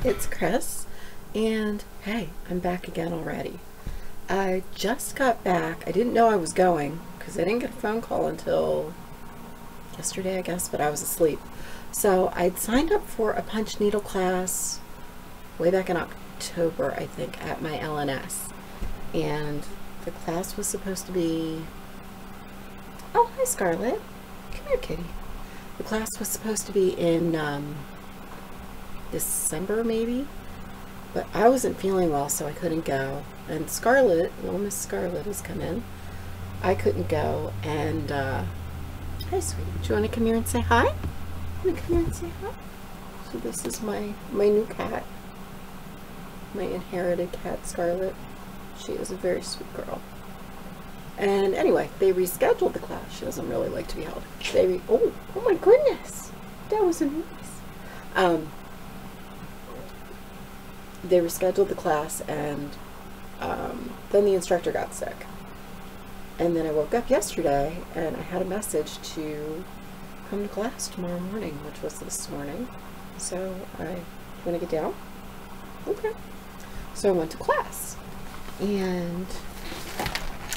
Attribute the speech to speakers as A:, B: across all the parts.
A: it's Chris, and hey, I'm back again already. I just got back. I didn't know I was going because I didn't get a phone call until yesterday, I guess, but I was asleep. So I'd signed up for a punch needle class way back in October, I think, at my LNS. And the class was supposed to be... Oh, hi, Scarlett. Come here, kitty. The class was supposed to be in December, maybe? But I wasn't feeling well, so I couldn't go. And Scarlett, well, Miss Scarlett has come in. I couldn't go, and, hi, sweetie. Do you want to come here and say hi? Want to come here and say hi? So this is my new cat. My inherited cat, Scarlett. She is a very sweet girl. And anyway, they rescheduled the class. She doesn't really like to be held. Oh my goodness! That was a noise. They rescheduled the class, and then the instructor got sick. And then I woke up yesterday, and I had a message to come to class tomorrow morning, which was this morning. So you want to get down? Okay. So I went to class, and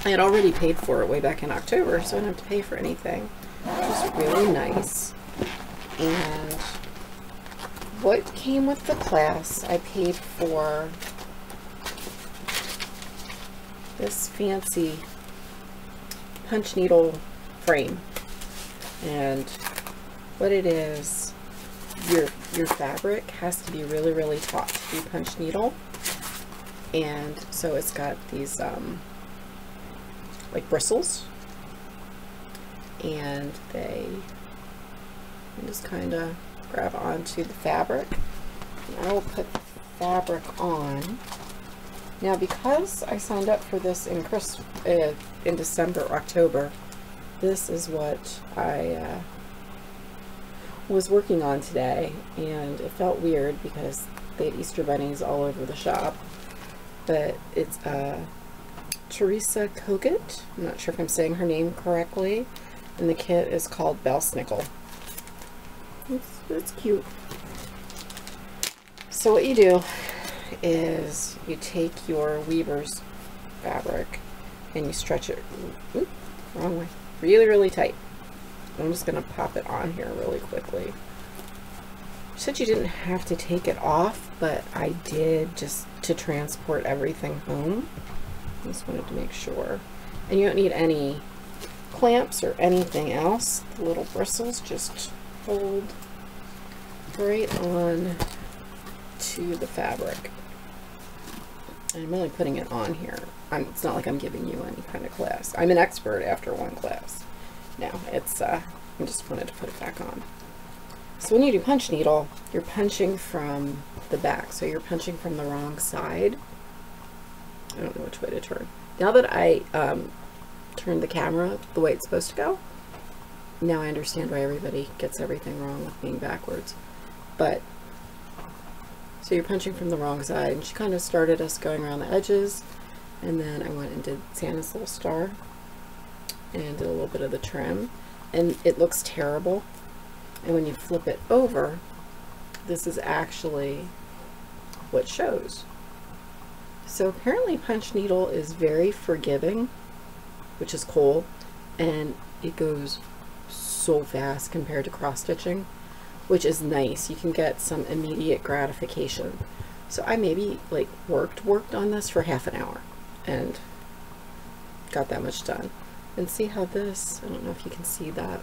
A: I had already paid for it way back in October, so I didn't have to pay for anything. It was really nice. And what came with the class, I paid for this fancy punch needle frame. And what it is, your fabric has to be really, really taut to be punch needle. And so it's got these like bristles, and you just kind of grab onto the fabric. And I will put the fabric on. Now, because I signed up for this in December or October, this is what I was working on today, and it felt weird because they had Easter bunnies all over the shop. But it's Teresa Kogut. I'm not sure if I'm saying her name correctly. And the kit is called Belsnickel. It's cute. So what you do is you take your weaver's fabric and you stretch it, wrong way, really, really tight. I'm just going to pop it on here really quickly. You said you didn't have to take it off, but I did, just to transport everything home. I just wanted to make sure. And you don't need any clamps or anything else. The little bristles just hold right on to the fabric. And I'm only putting it on here. It's not like I'm giving you any kind of class. I'm an expert after one class. Now, it's, I just wanted to put it back on. So when you do punch needle, you're punching from the back. So you're punching from the wrong side. I don't know which way to turn. Now that I turned the camera the way it's supposed to go, now I understand why everybody gets everything wrong with being backwards. But, so you're punching from the wrong side, and she kind of started us going around the edges, and then I went and did Santa's little star, and did a little bit of the trim, and it looks terrible. And when you flip it over, this is actually what shows. So apparently punch needle is very forgiving, which is cool, and it goes so fast compared to cross stitching, which is nice. You can get some immediate gratification. So I maybe like worked on this for half an hour and got that much done. And see how this, I don't know if you can see that,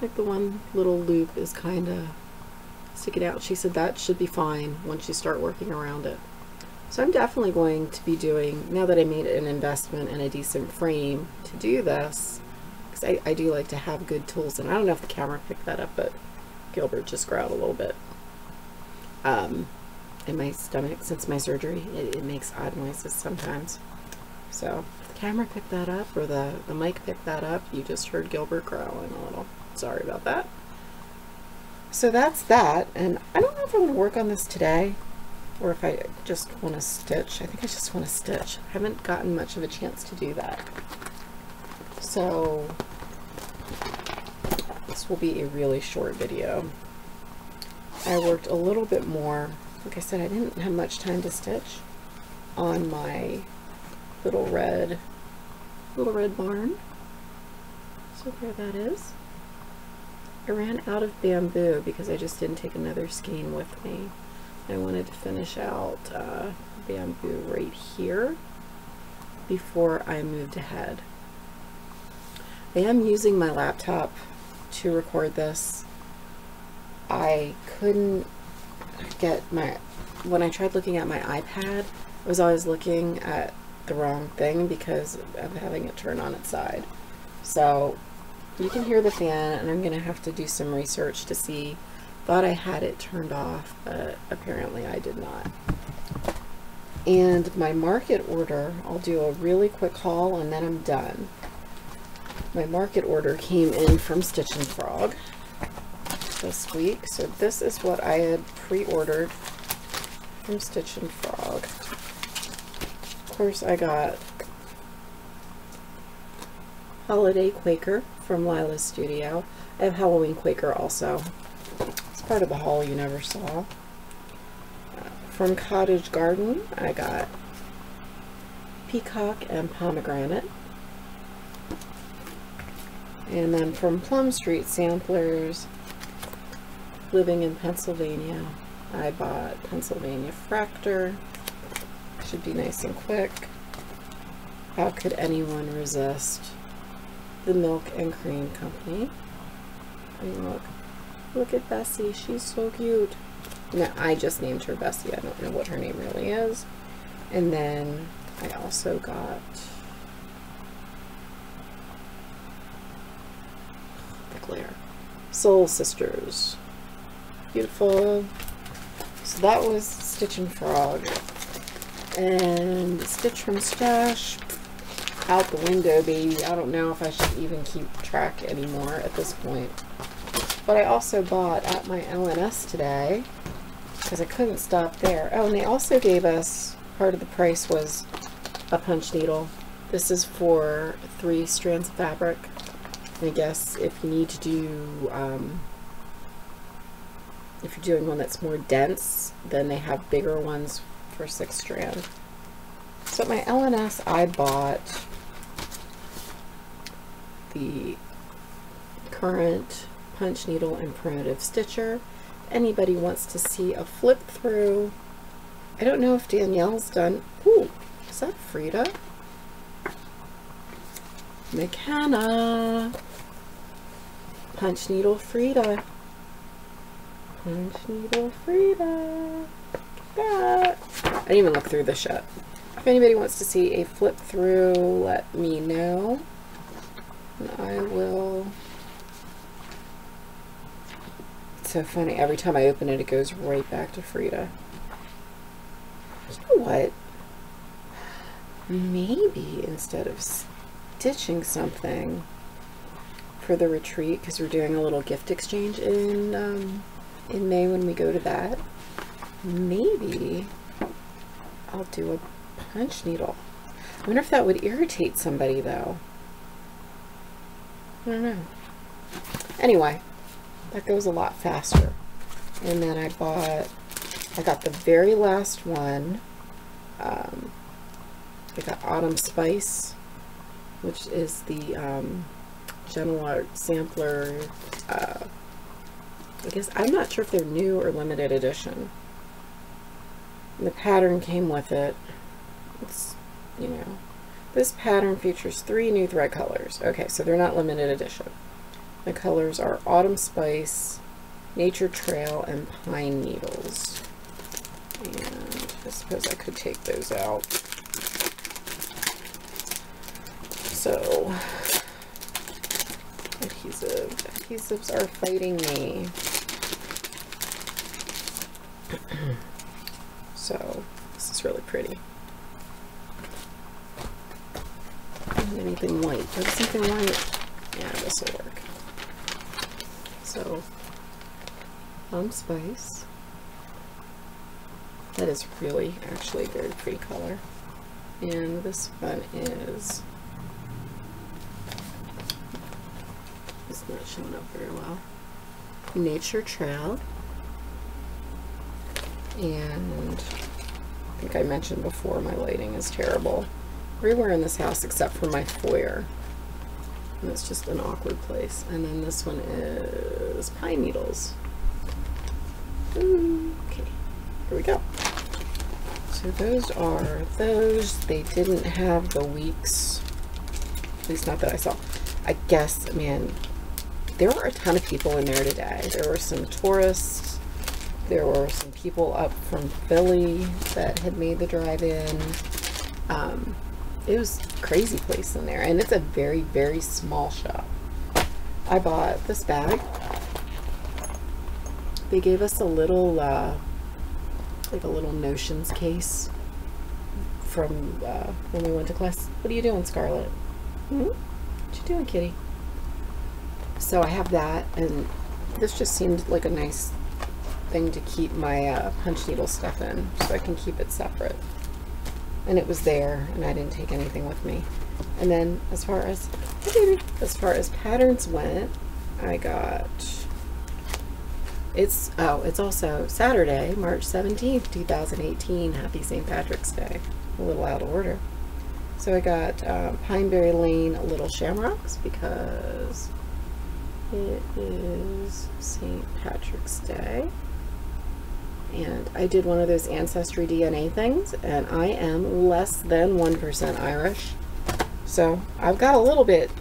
A: like the one little loop is kind of sticking out. She said that should be fine once you start working around it. So I'm definitely going to be doing, now that I made an investment in a decent frame to do this, because I do like to have good tools. And I don't know if the camera picked that up, but Gilbert just growled a little bit. In my stomach, since my surgery, it makes odd noises sometimes. So if the camera picked that up, or the mic picked that up, you just heard Gilbert growling a little. Sorry about that. So that's that, and I don't know if I'm going to work on this today, or if I just want to stitch. I think I just want to stitch. I haven't gotten much of a chance to do that. So this will be a really short video. I worked a little bit more. Like I said, I didn't have much time to stitch on my little red barn. So there that is. I ran out of bamboo because I just didn't take another skein with me. I wanted to finish out bamboo right here before I moved ahead. I am using my laptop to record this. I couldn't get when I tried looking at my iPad, I was always looking at the wrong thing because of having it turn on its side. So you can hear the fan, and I'm going to have to do some research to see. Thought I had it turned off, but apparently I did not. And my market order, I'll do a really quick haul and then I'm done. My market order came in from Stitch and Frog this week. So this is what I had pre-ordered from Stitch and Frog. Of course, I got Holiday Quaker from Lila's Studio. I have Halloween Quaker also. It's part of the haul you never saw. From Cottage Garden, I got Peacock and Pomegranate. And then from Plum Street Samplers, Living in Pennsylvania, I bought Pennsylvania Fractor. Should be nice and quick. How could anyone resist the Milk and Cream Company? I mean, look at Bessie. She's so cute. No, I just named her Bessie. I don't know what her name really is. And then I also got the glare. Soul Sisters. Beautiful. So that was Stitch and Frog. And Stitch from Stash, out the window, baby. I don't know if I should even keep track anymore at this point. But I also bought at my LNS today, because I couldn't stop there. Oh, and they also gave us, part of the price was a punch needle. This is for 3 strands of fabric. And I guess if you need to do, if you're doing one that's more dense, then they have bigger ones for 6 strand. So at my LNS, I bought the current punch needle and primitive stitcher. Anybody wants to see a flip through, I don't know if Danielle's done. Ooh, is that Frida? McKenna. Punch needle Frida. Punch needle Frida. That. I didn't even look through this yet. If anybody wants to see a flip through, let me know. And I will. It's so funny. Every time I open it, it goes right back to Frida. You know what? Maybe instead of stitching something for the retreat, because we're doing a little gift exchange in May when we go to that, maybe I'll do a punch needle. I wonder if that would irritate somebody though. I don't know. Anyway, that goes a lot faster. And then I got the very last one. I got Autumn Spice, which is the Gentle Art Sampler. I guess, I'm not sure if they're new or limited edition. And the pattern came with it. It's, you know, this pattern features 3 new thread colors. Okay, so they're not limited edition. The colors are Autumn Spice, Nature Trail, and Pine Needles. And I suppose I could take those out. So, adhesives are fighting me. So, this is really pretty. And anything white. There's something white. Yeah, this will work. So, Autumn Spice. That is really, actually a very pretty color. And this one is, it's not showing up very well, Nature Trail. And I think I mentioned before, my lighting is terrible everywhere in this house except for my foyer. And it's just an awkward place. And then this one is pine needles. Ooh, okay, here we go. So those are those. They didn't have the weeks, at least not that I saw. I guess, man, there were a ton of people in there today. There were some tourists. There were some people up from Philly that had made the drive-in. It was a crazy place in there, and it's a very, very small shop. I bought this bag. They gave us a little, like a little notions case from when we went to class. What are you doing, Scarlett? What you doing, kitty? So I have that, and this just seemed like a nice thing to keep my punch needle stuff in, so I can keep it separate. And it was there, and I didn't take anything with me. And then as far as patterns went, I got, it's also Saturday, March 17th, 2018. Happy St. Patrick's Day. A little out of order. So I got Pineberry Lane Little Shamrocks because it is St. Patrick's Day. And I did one of those Ancestry DNA things, and I am less than 1% Irish. So I've got a little bit,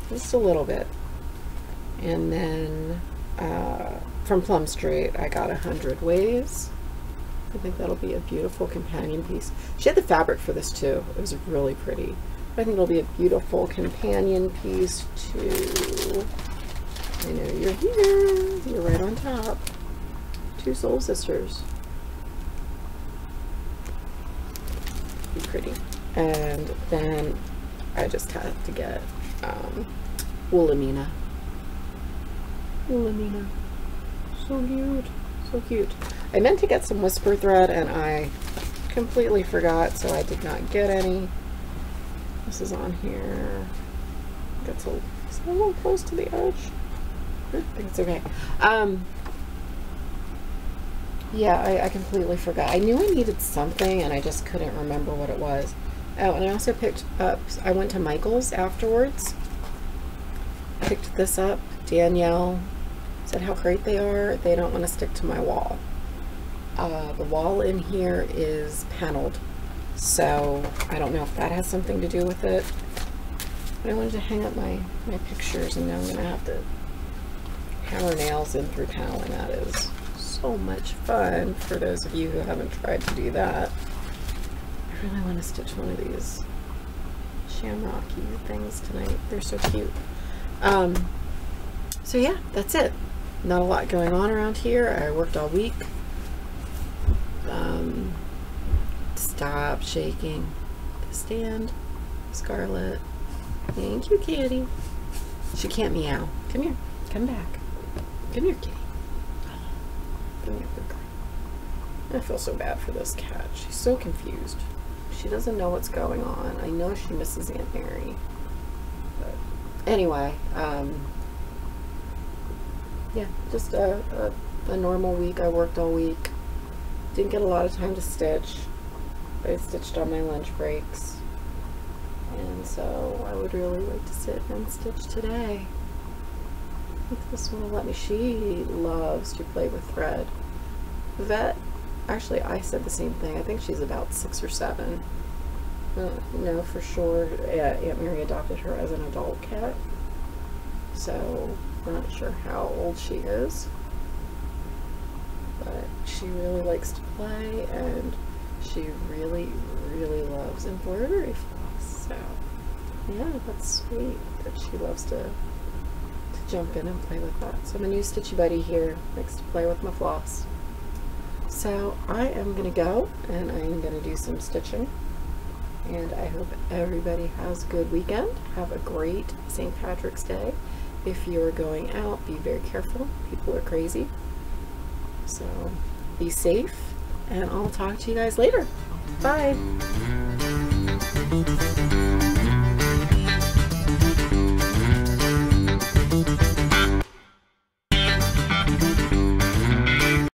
A: just a little bit. And then from Plum Street, I got 100 Ways. I think that'll be a beautiful companion piece. She had the fabric for this too. It was really pretty. I think it'll be a beautiful companion piece to, I know you're here. You're right on top. Two Soul Sisters. Be pretty. And then I just had to get Wilhelmina. Wilhelmina. So cute. So cute. I meant to get some whisper thread and I completely forgot, so I did not get any. This is on here. It's a little close to the edge. I think it's okay. Yeah, I completely forgot. I knew I needed something and I just couldn't remember what it was. Oh, and I also picked up, I went to Michael's afterwards. Picked this up. Danielle said how great they are. They don't want to stick to my wall. The wall in here is paneled, so I don't know if that has something to do with it. But I wanted to hang up my pictures, and now I'm going to have to hammer nails in through paneling. That is so much fun for those of you who haven't tried to do that. I really want to stitch one of these shamrocky things tonight. They're so cute. So yeah, that's it. Not a lot going on around here. I worked all week. Stop shaking the stand, Scarlett. Thank you, kitty. She can't meow. Come here. Come back. Come here, kitty. Come here, good girl. I feel so bad for this cat. She's so confused. She doesn't know what's going on. I know she misses Aunt Mary. But anyway, yeah, just a normal week. I worked all week. Didn't get a lot of time to stitch. I stitched on my lunch breaks. And so I would really like to sit and stitch today. I think this one will let me. She loves to play with thread. Vet, actually I said the same thing. I think she's about 6 or 7. No, for sure. Aunt Mary adopted her as an adult cat. So I'm not sure how old she is. But she really likes to play, and she really, really loves embroidery floss. So yeah, that's sweet that she loves to jump in and play with that. So my new Stitchy Buddy here likes to play with my floss. So I am going to go, and I am going to do some stitching. And I hope everybody has a good weekend. Have a great St. Patrick's Day. If you're going out, be very careful. People are crazy. So be safe, and I'll talk to you guys later. Bye.